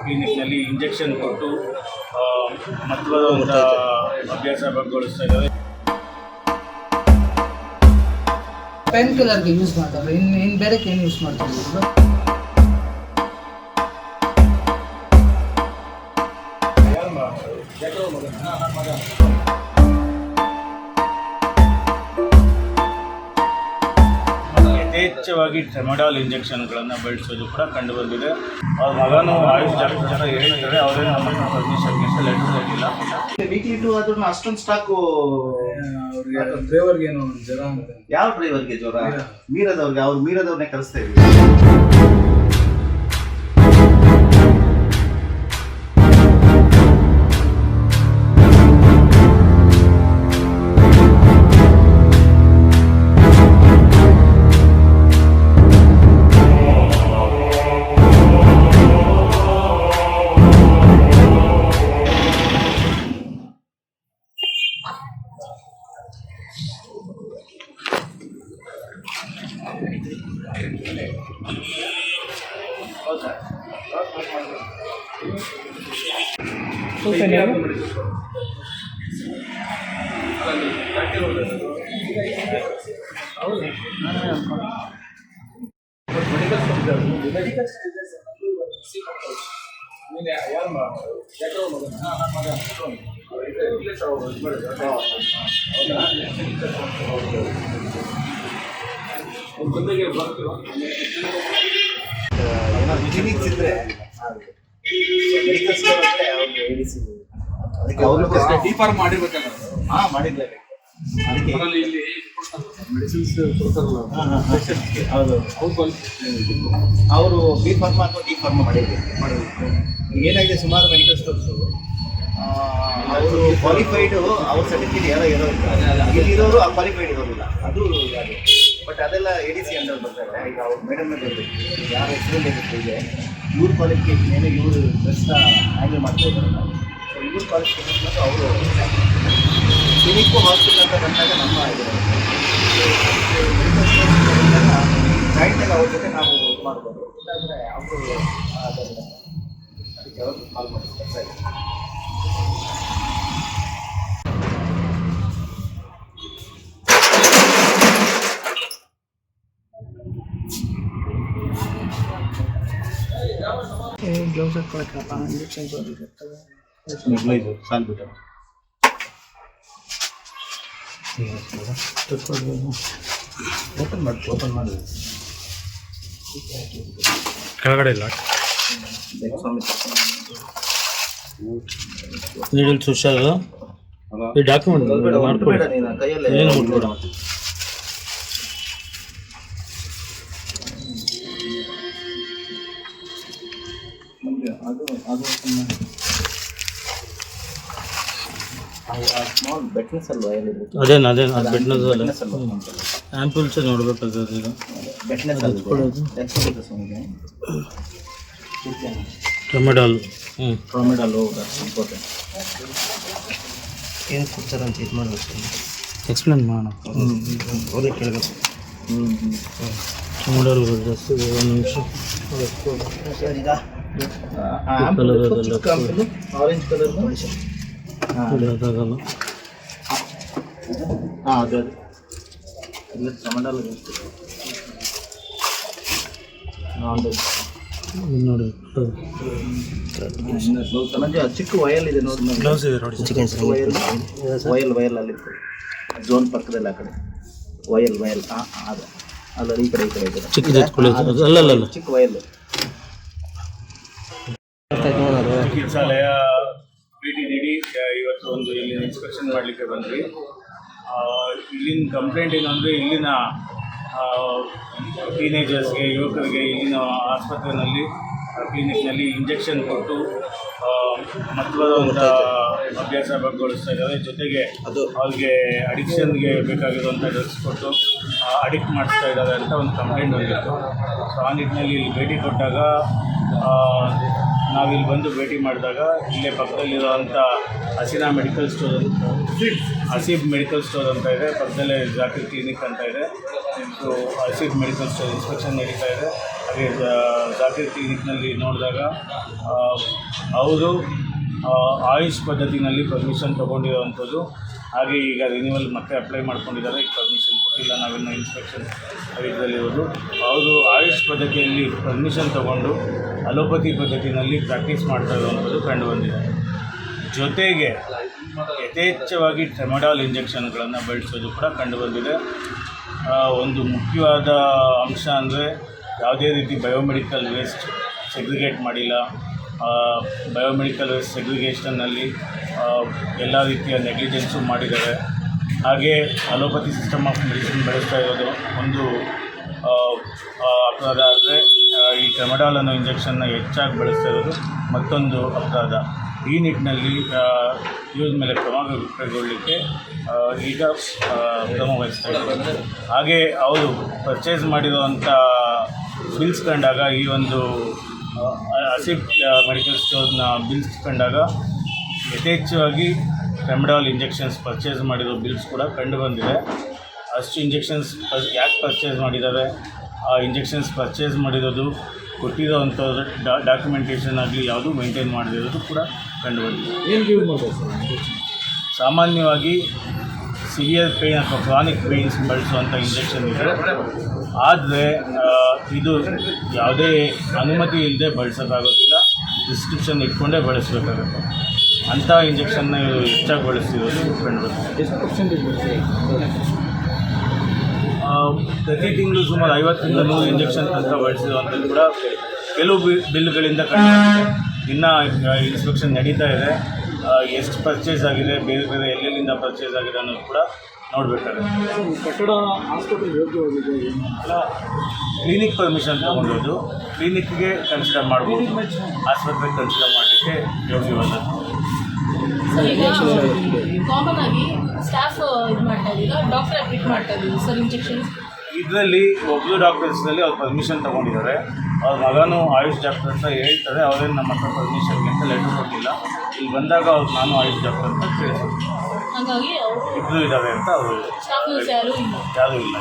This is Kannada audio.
ಕ್ಲಿನಿಕ್ನಲ್ಲಿ ಇಂಜೆಕ್ಷನ್ ಕೊಟ್ಟು ಮಹತ್ವದ ಅಭ್ಯಾಸಗೊಳಿಸ್ತಾ ಇದ್ದಾವೆ. ಪೇನ್ ಕಿಲ್ಲರ್ಗೆ ಯೂಸ್ ಮಾಡ್ತಾರೆ, ಇನ್ನು ಬೇರೆಕ್ಕೆ ಏನು ಯೂಸ್ ಮಾಡ್ತಾರೆ? ಯಥೇಚ್ಛವಾಗಿ ಟ್ರೆಮಡಾಲ್ ಇಂಜೆಕ್ಷನ್ಗಳನ್ನು ಬಳಸೋದು ಕೂಡ ಕಂಡುಬಂದಿದೆ. ಅವ್ರ ಮಗನೂ ಆಯುಷ್ ಡಾಕ್ಟರ್ ಹೇಳ್ತಾರೆ, ಅವರೇ ನಮ್ಮ ಪರ್ಮಿಷನ್ಗೆ ಲೆಟರ್ ಹೋಗಿಲ್ಲ. ವೀಕ್ಲಿ ಟು ಆದ್ರೂ ಅಷ್ಟೊಂದು ಸ್ಟಾಕು ಡ್ರೈವರ್ಗೆ ಏನು ಜ್ವರ ಅಂತ? ಯಾವ ಡ್ರೈವರ್ಗೆ ಜ್ವರ? ಮೀರದವ್ರಿಗೆ, ಅವ್ರು ಮೀರದವ್ರನ್ನೇ ಕಳಿಸ್ತಾ ಇದ್ದೀವಿ. ಕ್ಲಿನಿಕ್ಸ್ ಇದ್ರೆ ಮೆಡಿಕಲ್ ಸ್ಟೋರ್ ಅಂದ್ರೆ ಅವ್ರಿಗೆ ADC ಅದಕ್ಕೆ ಅವರು ಡಿಫಾರ್ಮ್ ಮಾಡಿರ್ಬೇಕಲ್ಲ. ಮಾಡಿದ್ದಾರೆ. ಅದಕ್ಕೆ ಇಲ್ಲಿ ಮೆಡಿಸಿನ್ಸ್ ಕೊಡ್ತಾರಲ್ಲ, ಅವರು ಬಿ ಫಾರ್ಮಾ ಅಥವಾ ಡಿ ಫಾರ್ಮಾ ಮಾಡಿರ್ಬೇಕು. ಏನಾಗಿದೆ, ಸುಮಾರು ಮೆಡಿಕಲ್ ಸ್ಟೋರ್ಸು ಅವರು ಕ್ವಾಲಿಫೈಡ್, ಅವ್ರ ಸರ್ಟಿಫಿಕೇಟ್ ಯಾರೋ ಇಲ್ಲಿರೋರು ಕ್ವಾಲಿಫೈಡ್ ಇರೋದಿಲ್ಲ, ಅದು ಇದಾಗಿದೆ. ಬಟ್ ಅದೆಲ್ಲ ADC ಅಂಡರ್ ಬರ್ತಾರೆ. ಈಗ ಅವ್ರು ಮೇಡಮ್ ಯಾರು ಹೆಸರಲ್ಲಿ ಇದೆ, ಇವ್ರ ಕ್ವಾಲಿಫಿಕೇಷನ್ ಏನು, ಇವರು ಡ್ರೆಸ್ನ ಹ್ಯಾಂಡಲ್ ಮಾಡ್ತಾ ಇದ್ದಾರಲ್ಲ, ಸೊ ಇವ್ರ ಕ್ವಾಲಿಫಿಕೇಷನ್ ಮತ್ತು ಅವರು ಕ್ಲಿನಿಕ್ಕು ಹಾಸ್ಪಿಟಲ್ ಅಂತ ಬಂದಾಗ ನಮ್ಮ ಜಾಯಿಂಟಾಗಿ ಅವ್ರ ಜೊತೆ ನಾವು ಇದು ಮಾಡ್ಬೋದು. ಇಲ್ಲಾಂದರೆ ಅವರು ಅದಕ್ಕೆ ಅವ್ರಿಗೆ ಕಾಲ್ ಮಾಡ್ತಾರೆ. ಸರಿ, ಗ್ಲೌಸ್ ಹಾಕೊಳಕ್ಕಪ್ಪ, ಇಂಜೆಕ್ಷನ್ಸ್ ಹೋಗಿರ್ತವೆ. ಸಾಲ್ಬಿಟ್ಟು ಓಪನ್ ಮಾಡಿ ಕೆಳಗಡೆ ಇಲ್ಲ ನೀಡಲ್ ಸುಶಾಲ ಈ ಡಾಕ್ಯುಮೆಂಟ್ ಮಾಡ್ಕೊಬೇಡ, ನೀನು ಕೈಯಲ್ಲೇ ಏನು ಮುಟ್ಬೇಡ. ಅದು ಸ್ಮಾಲ್ ಬೆಟ್ನೆಸ್ ಅಲ್ವಾ? ಅದೇನು ಬೆಟ್ನೆಸ್ ಆ್ಯಂಪಲ್ಸ್ ನೋಡ್ಬೇಕಾದ್ರೆ ಈಗ ಬೆಟ್ನೆಸ್ ಟೊಮೆಟೊಲ್ ಟೊಮೆಟೊಲ್ ಇಂಪಾರ್ಟೆಂಟ್. ಏನು ಕೊಡ್ತಾರಂತ ಇದು ಮಾಡಬೇಕು, ಎಕ್ಸ್ಪ್ಲೇನ್ ಮಾಡೋಣ. ಅವ್ರಿಗೆ ಕೇಳಬೇಕು. ಟೊಮೆಟೊಲ್ ಜಾಸ್ತಿ ಒಂದು ನಿಮಿಷ. ಈಗ ಆರೆಂಜ್ ಕಲರ್ ಅದಾಗಲ್ಲ. ಅದು ಇಲ್ಲ ಟೊಮೆಟೊಲ್ ನೋಡಿ, ಚಿಕ್ಕ ವಯಲ್ ಇದೆ ನೋಡಿ, ಗ್ಲೌಸ್ ಇದೆ ನೋಡಿ. ವಯಲ್ ಅಲ್ಲಿ ಝೋನ್ ಪಕ್ಕದಲ್ಲಿ ಆ ಕಡೆ ವಯಲ್ ಅದು ಅಲ್ಲ, ಈ ಕಡೆ ಇದೆ ಚಿಕ್ಕದು ಅಲ್ಲಲ್ಲ ಚಿಕ್ಕ ವಯಲ್. ಚಿಕಿತ್ಸಾಲಯ ಭೇಟಿ ನೀಡಿ ಇವತ್ತು ಒಂದು ಇಲ್ಲಿನ ಇನ್ಸ್ಪೆಕ್ಷನ್ ಮಾಡಲಿಕ್ಕೆ ಬಂದ್ವಿ. ಇಲ್ಲಿನ ಕಂಪ್ಲೇಂಟ್ ಏನು ಅಂದರೆ, ಇಲ್ಲಿನ ಟೀನೇಜರ್ಸ್ಗೆ, ಯುವಕರಿಗೆ ಇಲ್ಲಿನ ಆಸ್ಪತ್ರೆಯಲ್ಲಿ ಕ್ಲಿನಿಕ್ನಲ್ಲಿ ಇಂಜೆಕ್ಷನ್ ಕೊಟ್ಟು ಮಹತ್ವದ ಅಭ್ಯಾಸಗೊಳಿಸ್ತಾ ಇದ್ದಾರೆ. ಜೊತೆಗೆ ಅವ್ರಿಗೆ ಅಡಿಕ್ಷನ್ಗೆ ಬೇಕಾಗಿರುವಂಥ ಡ್ರಗ್ಸ್ ಕೊಟ್ಟು ಅಡಿಕ್ಟ್ ಮಾಡಿಸ್ತಾ ಇದ್ದಾರೆ ಅಂತ ಒಂದು ಕಂಪ್ಲೇಂಟ್ ಬಂದಿತ್ತು. ಸೊ ಆ ನಿಟ್ಟಿನಲ್ಲಿ ಇಲ್ಲಿ ಭೇಟಿ ಕೊಟ್ಟಾಗ, ನಾವಿಲ್ಲಿ ಬಂದು ಭೇಟಿ ಮಾಡಿದಾಗ ಇಲ್ಲೇ ಪಕ್ಕದಲ್ಲಿರುವಂಥ Haseena medical store, Haseeb medical store ಅಂತ ಇದೆ, ಪಕ್ಕದಲ್ಲೇ ಜಾಕಿರ್ ಕ್ಲಿನಿಕ್ ಅಂತ ಇದೆ. So Haseeb medical store inspection ನಡೀತಾ ಇದೆ. ಹಾಗೆ ಜಾಕೀರ್ ಕ್ಲಿನಿಕ್ನಲ್ಲಿ ನೋಡಿದಾಗ ಅವರು ಆಯುಷ್ ಪದ್ಧತಿನಲ್ಲಿ ಪರ್ಮಿಷನ್ ತೊಗೊಂಡಿರೋವಂಥದ್ದು. ಹಾಗೆ ಈಗ ರಿನ್ಯೂವಲ್ ಮತ್ತೆ ಅಪ್ಲೈ ಮಾಡ್ಕೊಂಡಿದ್ದಾರೆ, ಈಗ ಪರ್ಮಿಷನ್ ಕೊಟ್ಟಿಲ್ಲ, ನಾವೆಲ್ಲ ಇನ್ಸ್ಪೆಕ್ಷನ್ ಇದರಲ್ಲಿರೋದು. ಅವರು ಆಯುಷ್ ಪದ್ಧತಿಯಲ್ಲಿ ಪರ್ಮಿಷನ್ ತೊಗೊಂಡು ಅಲೋಪತಿ ಪದ್ಧತಿನಲ್ಲಿ ಪ್ರಾಕ್ಟೀಸ್ ಮಾಡ್ತಾ ಇರುವಂಥದ್ದು ಕಂಡುಬಂದಿದೆ. ಜೊತೆಗೆ ಯಥೇಚ್ಛವಾಗಿ ಟ್ರೆಮಡಾಲ್ ಇಂಜೆಕ್ಷನ್ಗಳನ್ನು ಬಳಸೋದು ಕೂಡ ಕಂಡುಬಂದಿದೆ. ಒಂದು ಮುಖ್ಯವಾದ ಅಂಶ ಅಂದರೆ ಯಾವುದೇ ರೀತಿ ಬಯೋಮೆಡಿಕಲ್ ವೇಸ್ಟ್ ಸೆಗ್ರಿಗೇಟ್ ಮಾಡಿಲ್ಲ. ಬಯೋಮೆಡಿಕಲ್ ವೇಸ್ಟ್ ಸೆಗ್ರಿಗೇಷನ್ನಲ್ಲಿ ಎಲ್ಲ ರೀತಿಯ ನೆಗ್ಲಿಜೆನ್ಸು ಮಾಡಿದ್ದಾರೆ. ಹಾಗೆ ಅಲೋಪತಿ ಸಿಸ್ಟಮ್ ಆಫ್ ಮೆಡಿಸಿನ್ ಬಳಸ್ತಾ ಇರೋದು ಒಂದು ಅಪರಾಧ ಆದರೆ ಈ ಟ್ರೆಮಡಾಲ್ ಅನ್ನೋ ಇಂಜೆಕ್ಷನ್ನ ಹೆಚ್ಚಾಗಿ ಬಳಸ್ತಾ ಇರೋದು ಮತ್ತೊಂದು ಅಪರಾಧ. ಈ ನಿಟ್ಟಿನಲ್ಲಿ ಯೂಸ್ ಮೇಲೆ ಕ್ರಮ ಕೈಗೊಳ್ಳಲಿಕ್ಕೆ ಈಗ ಕ್ರಮ ವಹಿಸ್ತಾ ಇದ್ದಾರೆ. ಹಾಗೆ ಅವರು ಪರ್ಚೇಸ್ ಮಾಡಿರುವಂಥ ಬಿಲ್ಸ್ ಕಂಡಾಗ, ಈ ಒಂದು ಅಸಿಡ್ ಮೆಡಿಕಲ್ ಸ್ಟೋರ್ನ ಬಿಲ್ಸ್ ಕಂಡಾಗ ಯಥೇಚ್ಛವಾಗಿ ಟ್ರೆಮಡಾಲ್ ಇಂಜೆಕ್ಷನ್ಸ್ ಪರ್ಚೇಸ್ ಮಾಡಿರೋ ಬಿಲ್ಸ್ ಕೂಡ ಕಂಡುಬಂದಿದೆ. ಅಷ್ಟು ಇಂಜೆಕ್ಷನ್ಸ್ ಯಾಕೆ ಪರ್ಚೇಸ್ ಮಾಡಿದ್ದಾರೆ, ಆ ಇಂಜೆಕ್ಷನ್ಸ್ ಪರ್ಚೇಸ್ ಮಾಡಿರೋದು, ಕೊಟ್ಟಿರೋ ಅಂಥದ್ದು ಡಾಕ್ಯುಮೆಂಟೇಷನ್ ಆಗಲಿ ಯಾವುದೂ ಮೇಂಟೈನ್ ಮಾಡದಿರೋದು ಕೂಡ ಕಂಡುಬಂದಿದೆ. ಏನು ಯೂಸ್ ಮಾಡ್ಬೋದು ಸರ್? ಸಾಮಾನ್ಯವಾಗಿ ಸಿವಿಯರ್ ಪೇಯ್ನ್ ಅಥವಾ ಕ್ರಾನಿಕ್ ಪೇಯ್ನ್ಸ್ ಬಳಸುವಂಥ ಇಂಜೆಕ್ಷನ್ ಇದೆ. ಆದರೆ ಇದು ಯಾವುದೇ ಅನುಮತಿ ಇಲ್ಲದೆ ಬಳಸೋಕ್ಕಾಗೋದಿಲ್ಲ, ಪ್ರಿಸ್ಕ್ರಿಪ್ಷನ್ ಇಟ್ಕೊಂಡೇ ಬಳಸಬೇಕಾಗುತ್ತೆ. ಅಂಥ ಇಂಜೆಕ್ಷನ್ನ ಇವರು ಹೆಚ್ಚಾಗಿ ಬಳಸ್ತಿರೋದು ಕಂಡುಬಂದಿದೆ. ಎಷ್ಟು ಪರ್ಸೆಂಟೇಜ್ ಬರ್ತದೆ? ಪ್ರತಿ ತಿಂಗಳು ಸುಮಾರು 50ರಿಂದ 100 ಇಂಜೆಕ್ಷನ್ ತನಕ ಬಳಸಿರುವಂಥದ್ದು ಕೂಡ ಕೆಲವು ಬಿಲ್ಗಳಿಂದ ಕಂಡುಬಂದಿದೆ. ಇನ್ನೂ ಇನ್ಸ್ಪೆಕ್ಷನ್ ನಡೀತಾ ಇದೆ. ಎಷ್ಟು ಪರ್ಚೇಸ್ ಆಗಿದೆ, ಬೇರೆ ಬೇರೆ ಎಲ್ಲೆಲ್ಲಿಂದ ಪರ್ಚೇಸ್ ಆಗಿದೆ ಅನ್ನೋದು ಕೂಡ ನೋಡಬೇಕಾಗುತ್ತೆ. ಕಟ್ಟಡ ಹಾಸ್ಪಿಟಲ್ ಯೋಗ್ಯವಾಗಿದೆ? ಅಲ್ಲ, ಕ್ಲಿನಿಕ್ ಪರ್ಮಿಷನ್ ತೊಗೊಂಡಿರೋದು ಕ್ಲಿನಿಕ್ಗೆ ಕನ್ಸಿಡರ್ ಮಾಡ್ಬೋದು, ಆಸ್ಪತ್ರೆಗೆ ಕನ್ಸಿಡರ್ ಮಾಡಲಿಕ್ಕೆ ಯೋಗ್ಯವಾದದ್ದು. ಕಾಮನ್ ಆಗಿ ಸ್ಟಾಫ್ ಇದು ಮಾಡ್ತಾ ಇದ್ದೀರಾ, ಡಾಕ್ಟರ್ ಅಡ್ಮಿಟ್ ಮಾಡ್ತಾ ಇದ್ದೀವಿ ಸರ್ ಇಂಜೆಕ್ಷನ್? ಇದರಲ್ಲಿ ಒಬ್ಬರು ಡಾಕ್ಟರ್ಸ್ನಲ್ಲಿ ಅವ್ರು ಪರ್ಮಿಷನ್ ತೊಗೊಂಡಿದ್ದಾರೆ. ಅವ್ರ ಮಗನೂ ಆಯುಷ್ ಡಾಕ್ಟರ್ ಅಂತ ಹೇಳ್ತಾರೆ. ಅವರೇನು ನಮ್ಮ ಹತ್ರ ಪರ್ಮಿಷನ್ಗೆ ಅಂತ ಲೆಟರ್ ಕೊಟ್ಟಿಲ್ಲ. ಇಲ್ಲಿ ಬಂದಾಗ ಅವ್ರು ನಾನು ಆಯುಷ್ ಡಾಕ್ಟರ್ ಅಂತ ತಿಳಿಸ್ತಾರೆ. ಹಾಗಾಗಿ ಅವರು ಇಬ್ಬರು ಇದ್ದಾರೆ ಅಂತ ಅವರು ಸ್ಟಾಫ್ ಯಾರೂ ಇಲ್ಲ. ಯಾವುದೂ ಇಲ್ಲ.